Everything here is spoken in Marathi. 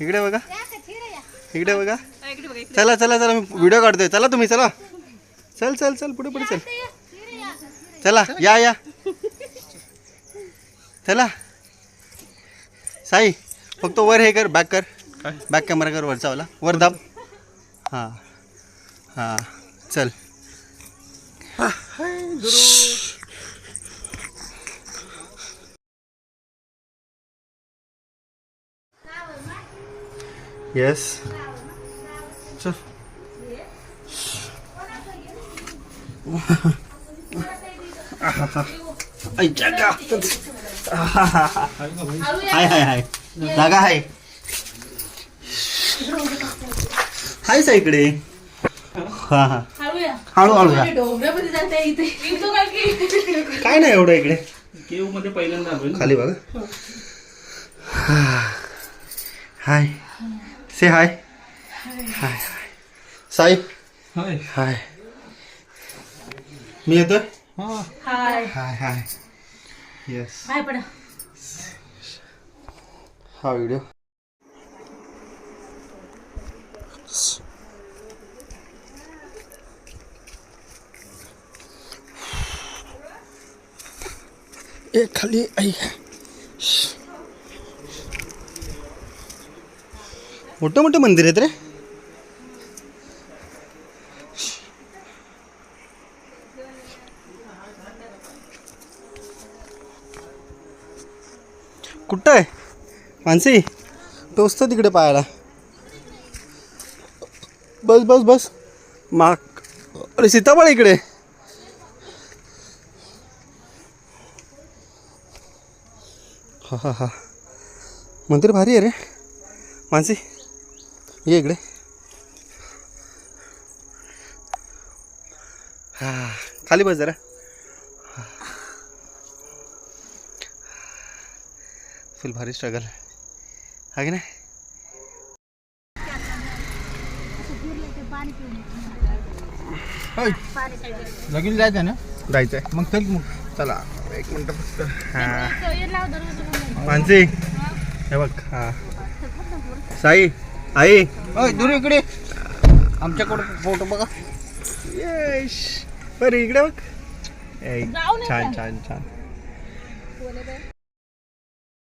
इकडे बघा, इकडे बघा. चला चला चला, मी व्हिडिओ काढतोय. चला तुम्ही, चला. चल चल चल, पुढे पुढे चल. चला या या, चला. साई फक्त वर हे कर, बॅक कर, बॅक कॅमेरा कर, वरचा वाला वर दाब. हां हां, चल. येस, चल. हाय हाय हाय, जागा आहे. हाय सा इकडे. हा हा, हळू हळू या. काय नाही एवढं इकडे. केव मध्ये पहिल्यांदा आलोय. खाली बघा. हाय, से हाय. हाय साई. हाय हाय, मी येतोय. हाय हाय हाय. येस, हाय पडा. हा व्हिडिओ. ए खाली आई. मोठं मोठं मंदिर आहेत रे. कुठं आहे मानसी? टोचतं तिकडे पायाला. बस बस बस. माग. अरे सीताफळ इकडे. हा हा हा, मंदिर भारी आहे रे मानसी. ये इकडे. हा, खाली बस जरा. फुल भारी स्ट्रगल हा की नाही. लगीन जायचं ना. जायचं आहे मग चल मग. चला. एक मिनटं फक्त. हां मानसी, हे बघ. हां साई, आई. ओय दूर इकडे. आमच्याकडे फोटो बघा. येश, बरं इकडे बघ. छान छान छान.